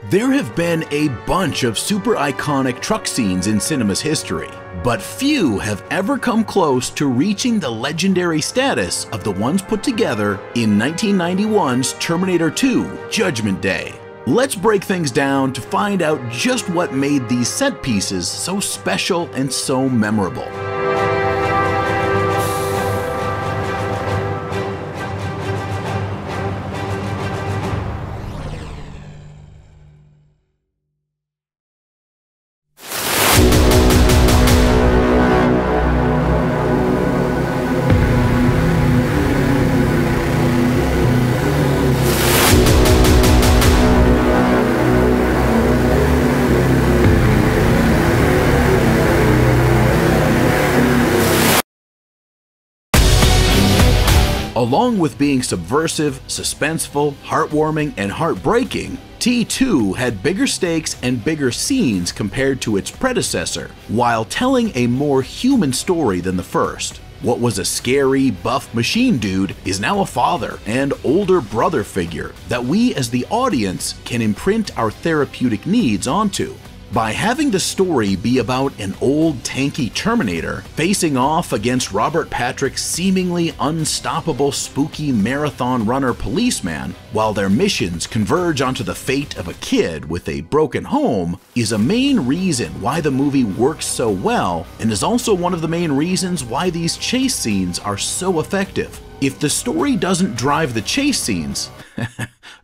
There have been a bunch of super iconic truck scenes in cinema's history, but few have ever come close to reaching the legendary status of the ones put together in 1991's Terminator 2: Judgment Day. Let's break things down to find out just what made these set pieces so special and so memorable. Along with being subversive, suspenseful, heartwarming, and heartbreaking, T2 had bigger stakes and bigger scenes compared to its predecessor, while telling a more human story than the first. What was a scary, buff machine dude is now a father and older brother figure that we as the audience can imprint our therapeutic needs onto. By having the story be about an old tanky Terminator facing off against Robert Patrick's seemingly unstoppable spooky marathon runner policeman, while their missions converge onto the fate of a kid with a broken home, is a main reason why the movie works so well, and is also one of the main reasons why these chase scenes are so effective. If the story doesn't drive the chase scenes,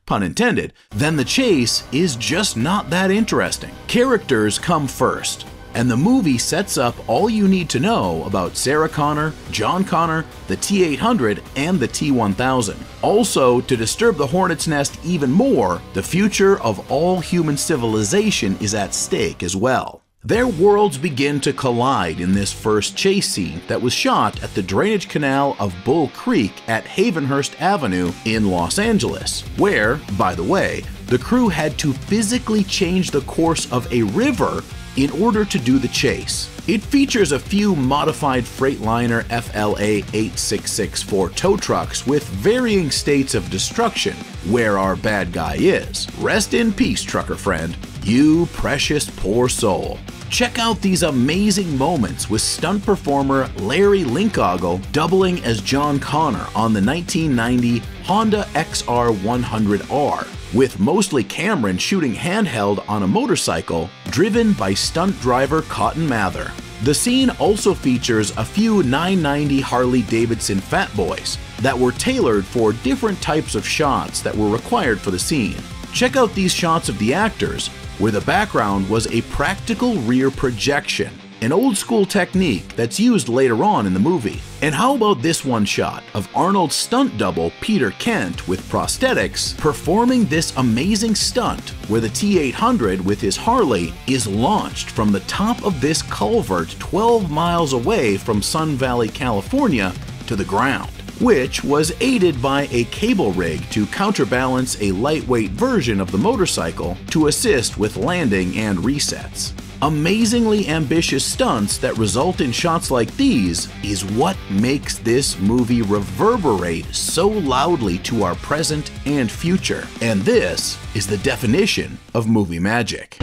pun intended, then the chase is just not that interesting. Characters come first, and the movie sets up all you need to know about Sarah Connor, John Connor, the T-800, and the T-1000. Also, to disturb the hornet's nest even more, the future of all human civilization is at stake as well. Their worlds begin to collide in this first chase scene that was shot at the drainage canal of Bull Creek at Havenhurst Avenue in Los Angeles, where, by the way, the crew had to physically change the course of a river in order to do the chase. It features a few modified Freightliner FLA 8664 tow trucks with varying states of destruction where our bad guy is. Rest in peace, trucker friend. You precious poor soul. Check out these amazing moments with stunt performer Larry Linkogle doubling as John Connor on the 1990 Honda XR100R, with mostly Cameron shooting handheld on a motorcycle driven by stunt driver Cotton Mather. The scene also features a few 990 Harley-Davidson Fat Boys that were tailored for different types of shots that were required for the scene. Check out these shots of the actors, where the background was a practical rear projection, an old school technique that's used later on in the movie. And how about this one shot of Arnold's stunt double Peter Kent with prosthetics performing this amazing stunt where the T-800 with his Harley is launched from the top of this culvert 12 miles away from Sun Valley, California to the ground, which was aided by a cable rig to counterbalance a lightweight version of the motorcycle to assist with landing and resets. Amazingly ambitious stunts that result in shots like these is what makes this movie reverberate so loudly to our present and future. And this is the definition of movie magic.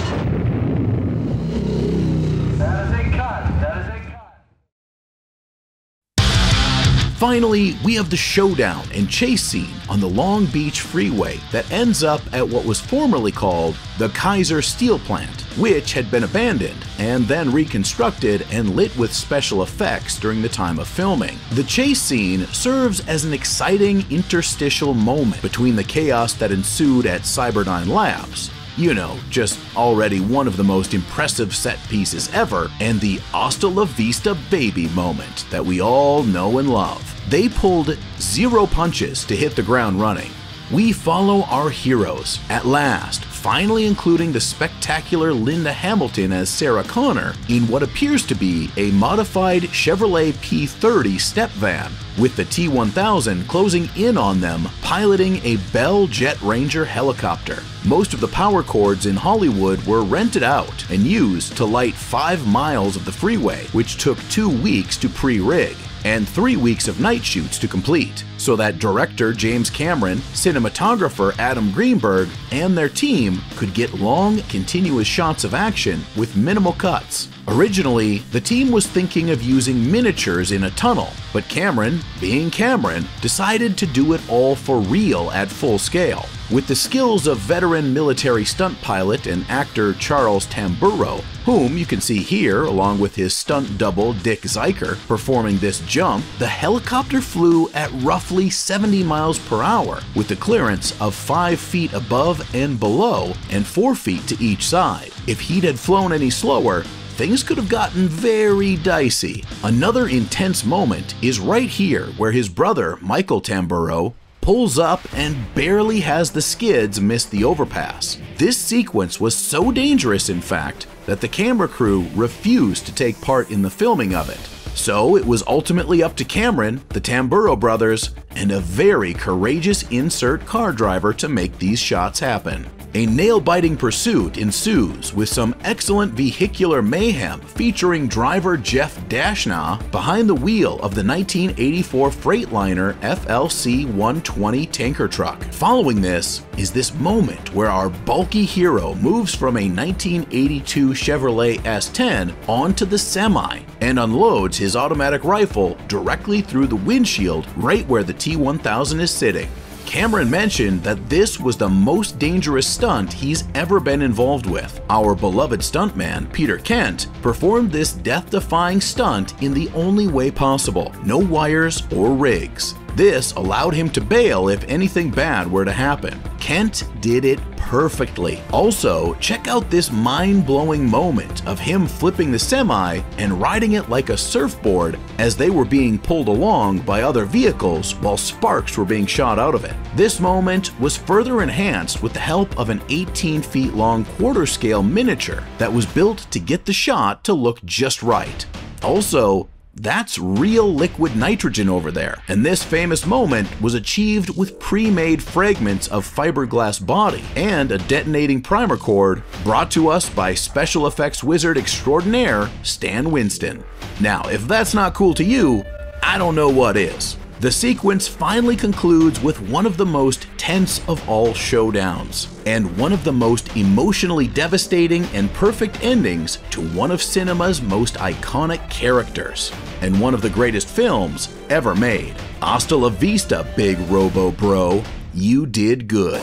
Finally, we have the showdown and chase scene on the Long Beach Freeway that ends up at what was formerly called the Kaiser Steel Plant, which had been abandoned and then reconstructed and lit with special effects during the time of filming. The chase scene serves as an exciting interstitial moment between the chaos that ensued at Cyberdyne Labs, you know, just already one of the most impressive set pieces ever, and the hasta la vista baby moment that we all know and love. They pulled zero punches to hit the ground running. We follow our heroes, at last, finally including the spectacular Linda Hamilton as Sarah Connor in what appears to be a modified Chevrolet P30 step van, with the T-1000 closing in on them piloting a Bell Jet Ranger helicopter. Most of the power cords in Hollywood were rented out and used to light 5 miles of the freeway, which took 2 weeks to pre-rig and 3 weeks of night shoots to complete. so that director James Cameron, cinematographer Adam Greenberg, and their team could get long, continuous shots of action with minimal cuts. Originally, the team was thinking of using miniatures in a tunnel, but Cameron, being Cameron, decided to do it all for real at full scale. With the skills of veteran military stunt pilot and actor Charles Tamburo, whom you can see here along with his stunt double Dick Zeiker performing this jump, the helicopter flew at roughly 70 miles per hour with a clearance of 5 feet above and below and 4 feet to each side. If he'd had flown any slower, things could have gotten very dicey. Another intense moment is right here where his brother, Michael Tamburo, pulls up and barely has the skids miss the overpass. This sequence was so dangerous, in fact, that the camera crew refused to take part in the filming of it. So it was ultimately up to Cameron, the Tamburo brothers, and a very courageous insert car driver to make these shots happen. A nail-biting pursuit ensues with some excellent vehicular mayhem featuring driver Jeff Dashnaw behind the wheel of the 1984 Freightliner FLC-120 tanker truck. Following this is this moment where our bulky hero moves from a 1982 Chevrolet S10 onto the semi and unloads his automatic rifle directly through the windshield right where the T-1000 is sitting. Cameron mentioned that this was the most dangerous stunt he's ever been involved with. Our beloved stuntman, Peter Kent, performed this death-defying stunt in the only way possible: no wires or rigs. This allowed him to bail if anything bad were to happen. Kent did it perfectly. Also, check out this mind-blowing moment of him flipping the semi and riding it like a surfboard as they were being pulled along by other vehicles while sparks were being shot out of it. This moment was further enhanced with the help of an 18 feet long quarter-scale miniature that was built to get the shot to look just right. Also, that's real liquid nitrogen over there, and this famous moment was achieved with pre-made fragments of fiberglass body and a detonating primer cord brought to us by special effects wizard extraordinaire Stan Winston. Now, if that's not cool to you, I don't know what is. The sequence finally concludes with one of the most tense of all showdowns, and one of the most emotionally devastating and perfect endings to one of cinema's most iconic characters, and one of the greatest films ever made. Hasta la vista, big robo bro. You did good.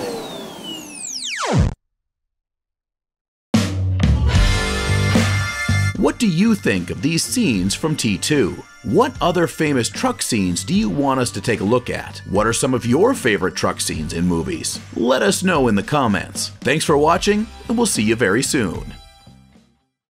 What do you think of these scenes from T2? What other famous truck scenes do you want us to take a look at? What are some of your favorite truck scenes in movies? Let us know in the comments. Thanks for watching, and we'll see you very soon.